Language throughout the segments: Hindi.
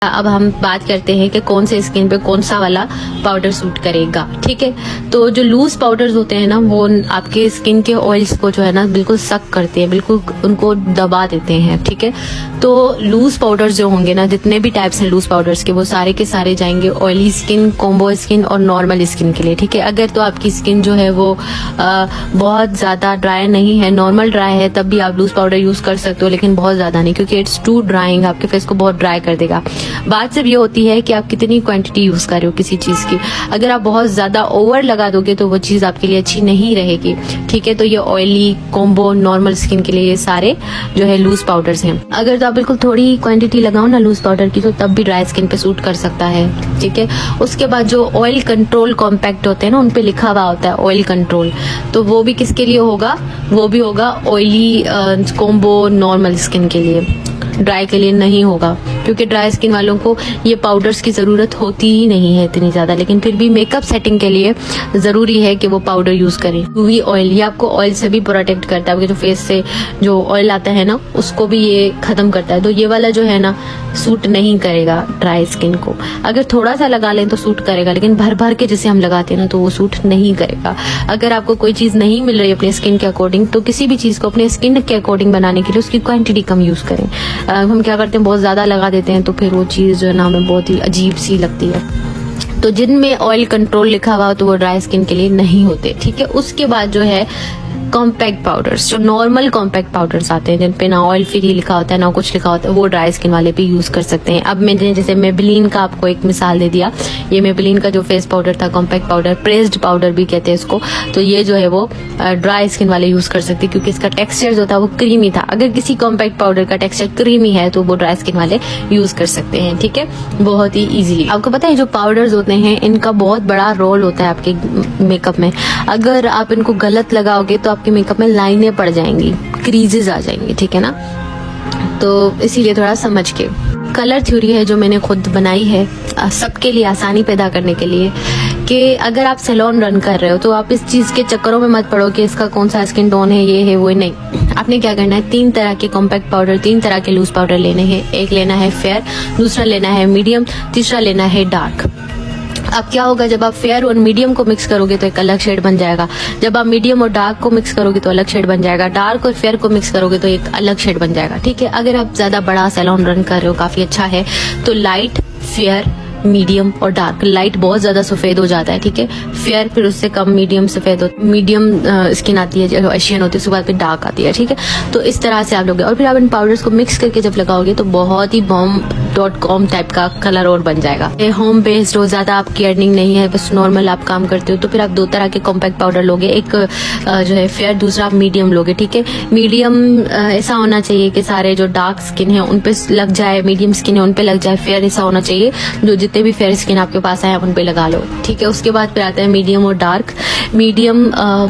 अब हम बात करते हैं कि कौन से स्किन पे कौन सा वाला पाउडर सूट करेगा। ठीक है, तो जो लूज पाउडर्स होते हैं ना, वो आपके स्किन के ऑयल्स को जो है ना बिल्कुल सक करते हैं, बिल्कुल उनको दबा देते हैं। ठीक है, तो लूज पाउडर्स जो होंगे ना, जितने भी टाइप्स हैं लूज पाउडर्स के, वो सारे के सारे जाएंगे ऑयली स्किन, कॉम्बो स्किन और नॉर्मल स्किन के लिए। ठीक है, अगर तो आपकी स्किन जो है वो बहुत ज्यादा ड्राई नहीं है, नॉर्मल ड्राई है, तब भी आप लूज पाउडर यूज कर सकते हो, लेकिन बहुत ज्यादा नहीं, क्योंकि इट्स टू ड्राइंग, आपके फेस को बहुत ड्राई कर देगा। बात सिर्फ ये होती है कि आप कितनी क्वांटिटी यूज कर रहे हो किसी चीज की। अगर आप बहुत ज्यादा ओवर लगा दोगे तो वो चीज आपके लिए अच्छी नहीं रहेगी। ठीक है, तो ये ऑयली, कॉम्बो, नॉर्मल स्किन के लिए ये सारे जो है लूज पाउडर्स हैं। अगर तो आप बिल्कुल थोड़ी क्वांटिटी लगाओ ना लूज पाउडर की, तो तब भी ड्राई स्किन पे सूट कर सकता है। ठीक है, उसके बाद जो ऑयल कंट्रोल कॉम्पैक्ट होते हैं ना, उनपे लिखा हुआ होता है ऑयल कंट्रोल, तो वो भी किसके लिए होगा? वो भी होगा ऑयली, कॉम्बो, नॉर्मल स्किन के लिए, ड्राई के लिए नहीं होगा, क्योंकि ड्राई स्किन वालों को ये पाउडर्स की जरूरत होती ही नहीं है इतनी ज्यादा, लेकिन फिर भी मेकअप सेटिंग के लिए जरूरी है कि वो पाउडर यूज करें। यूवी ऑयल, ये आपको ऑयल से भी प्रोटेक्ट करता है, आपके जो फेस से जो ऑयल आता है ना, उसको भी ये खत्म करता है। तो ये वाला जो है ना सूट नहीं करेगा ड्राई स्किन को। अगर थोड़ा सा लगा लें तो सूट करेगा, लेकिन भर भर के जैसे हम लगाते हैं ना, तो वो सूट नहीं करेगा। अगर आपको कोई चीज नहीं मिल रही अपने स्किन के अकॉर्डिंग, तो किसी भी चीज को अपने स्किन के अकॉर्डिंग बनाने के लिए उसकी क्वांटिटी कम यूज करें। हम क्या करते हैं, बहुत ज्यादा लगा देते हैं, तो फिर वो चीज जो है ना हमें बहुत ही अजीब सी लगती है। तो जिनमें ऑयल कंट्रोल लिखा हुआ हो तो वो ड्राई स्किन के लिए नहीं होते। ठीक है, उसके बाद जो है कॉम्पैक्ट पाउडर्स, जो नॉर्मल कॉम्पैक्ट पाउडर्स आते हैं, जिन पे ना ऑयल फ्री लिखा होता है ना कुछ लिखा होता है, वो ड्राई स्किन वाले भी यूज कर सकते हैं। अब मैंने जैसे मेबेलिन का आपको एक मिसाल दे दिया, ये मेबेलिन का जो फेस पाउडर था, कॉम्पैक्ट पाउडर, प्रेस्ड पाउडर भी कहते हैं इसको, तो ये जो है वो ड्राई स्किन वाले यूज कर सकते हैं, क्योंकि इसका टेक्सचर जो था वो क्रीमी था। अगर किसी कॉम्पैक्ट पाउडर का टेक्सचर क्रीमी है तो वो ड्राई स्किन वाले यूज कर सकते हैं। ठीक है, बहुत ही इजीली। आपको पता है जो पाउडर्स होते हैं, इनका बहुत बड़ा रोल होता है आपके मेकअप में। अगर आप इनको गलत लगाओगे तो आपके मेकअप में लाइनें पड़ जाएंगी, क्रीजेस आ जाएंगी। ठीक है ना, तो इसीलिए थोड़ा समझ के। कलर थ्योरी है जो मैंने खुद बनाई है सबके लिए आसानी पैदा करने के लिए, कि अगर आप सैलून रन कर रहे हो तो आप इस चीज के चक्करों में मत पड़ो कि इसका कौन सा स्किन टोन है, ये है वो नहीं। आपने क्या करना है, 3 तरह के कॉम्पैक्ट पाउडर, 3 तरह के लूज पाउडर लेने हैं। एक लेना है फेयर, दूसरा लेना है मीडियम, तीसरा लेना है डार्क। अब क्या होगा, जब आप फेयर और मीडियम को मिक्स करोगे तो एक अलग शेड बन जाएगा। जब आप मीडियम और डार्क को मिक्स करोगे तो अलग शेड बन जाएगा। डार्क और फेयर को मिक्स करोगे तो एक अलग शेड बन जाएगा। ठीक है, अगर आप ज्यादा बड़ा सैलून रन कर रहे हो, काफी अच्छा है, तो लाइट, फेयर, मीडियम और डार्क। लाइट बहुत ज्यादा सफेद हो जाता है, ठीक है, फेयर फिर उससे कम मीडियम सफेद हो, मीडियम स्किन आती है जो एशियन होती है, उसके बाद फिर डार्क आती है। ठीक है, तो इस तरह से आप लोग, और फिर आप इन पाउडर्स को मिक्स करके जब लगाओगे तो बहुत ही bomb.com टाइप का कलर और बन जाएगा। होम बेस्ड हो, ज्यादा आपकी अर्निंग नहीं है, बस नॉर्मल आप काम करते हो, तो फिर आप 2 तरह के कॉम्पैक्ट पाउडर लोगे, एक जो है फेयर, दूसरा आप मीडियम लोगे। ठीक है, मीडियम ऐसा होना चाहिए कि सारे जो डार्क स्किन है उनपे लग जाए, मीडियम स्किन है उनपे लग जाए, फेयर ऐसा होना चाहिए जो जितने भी फेयर स्किन आपके पास है आप उन पे लगा लो। ठीक है, उसके बाद फिर आता है मीडियम और डार्क। मीडियम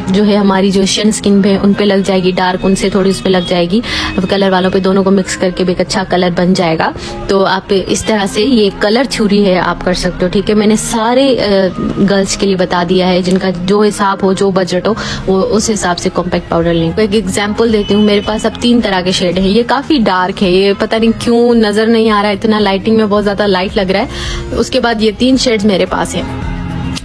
जो है हमारी जो एशियन स्किन पे उन पे लग जाएगी, डार्क उनसे थोड़ी उस पे लग जाएगी। अब कलर वालों पे दोनों को मिक्स करके भी एक अच्छा कलर बन जाएगा। तो आप इस तरह से, ये कलर थ्योरी है, आप कर सकते हो। ठीक है, मैंने सारे गर्ल्स के लिए बता दिया है, जिनका जो हिसाब हो, जो बजट हो, वो उस हिसाब से कॉम्पैक्ट पाउडर लें। एक एग्जाम्पल देती हूँ, मेरे पास अब 3 तरह के शेड है। ये काफी डार्क है, ये पता नहीं क्यों नजर नहीं आ रहा है, इतना लाइटिंग में बहुत ज्यादा लाइट लग रहा है। उसके बाद ये 3 शेड्स मेरे पास है।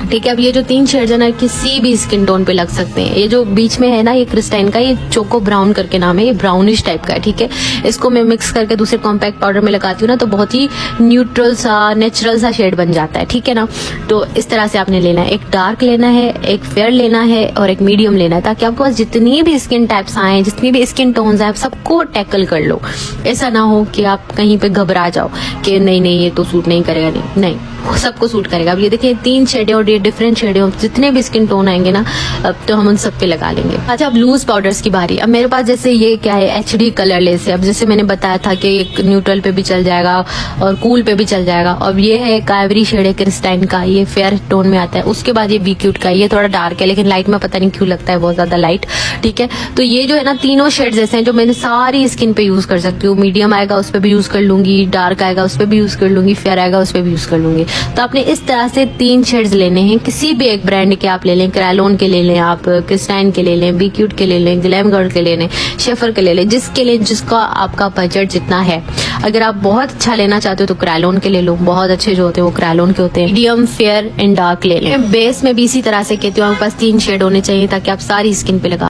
ठीक है, अब ये जो 3 शेड्स है ना, किसी भी स्किन टोन पे लग सकते हैं। ये जो बीच में है ना, ये क्रिस्टाइन का, ये चोको ब्राउन करके नाम है, ये ब्राउनिश टाइप का है। ठीक है, इसको मैं मिक्स करके दूसरे कॉम्पैक्ट पाउडर में लगाती हूँ ना, तो बहुत ही न्यूट्रल सा, नेचुरल सा शेड बन जाता है। ठीक है ना, तो इस तरह से आपने लेना है, एक डार्क लेना है, एक फेयर लेना है और एक मीडियम लेना है, ताकि आपके पास जितनी भी स्किन टाइप्स आए, जितनी भी स्किन टोन्स आए, आप सबको टैकल कर लो। ऐसा ना हो कि आप कहीं पे घबरा जाओ कि नहीं ये तो सूट नहीं करेगा, नहीं सबको सूट करेगा। अब ये देखिए 3 शेड और ये डिफरेंट शेड है, जितने भी स्किन टोन आएंगे ना, अब तो हम उन सब पे लगा लेंगे। अच्छा, अब लूज पाउडर्स की बारी। अब मेरे पास जैसे ये क्या है, HD कलरलेस है। अब जैसे मैंने बताया था कि एक न्यूट्रल पे भी चल जाएगा और कूल पे भी चल जाएगा। अब ये है काइवरी शेड है क्रिस्टाइन का, ये फेयर टोन में आता है। उसके बाद ये बी क्यूट का, ये थोड़ा डार्क है, लेकिन लाइट में पता नहीं क्यों लगता है बहुत ज्यादा लाइट। ठीक है, तो ये जो है ना, तीनों शेड्स ऐसे हैं जो मैंने सारी स्किन पे यूज कर सकती हूँ। मीडियम आएगा उस पर भी यूज कर लूंगी, डार्क आएगा उस पर भी यूज कर लूंगी, फेयर आएगा उस पर भी यूज कर लूंगी। तो आपने इस तरह से 3 शेड्स लेने हैं, किसी भी एक ब्रांड के आप ले लें, क्रैलोन के ले लें, आप क्रिस्टाइन के ले लें, बी क्यूट के ले लें, ग्लैमगर्ल के ले लें, शेफर के ले लें, जिसके लिए जिसका आपका बजट जितना है। अगर आप बहुत अच्छा लेना चाहते हो तो क्रैलोन के ले लो, बहुत अच्छे जो होते हैं वो क्रैलोन के होते हैं। मीडियम, फेयर एंड डार्क ले लें। बेस में भी इसी तरह से कहती हूँ आपके पास 3 शेड होने चाहिए ताकि आप सारी स्किन पे लगा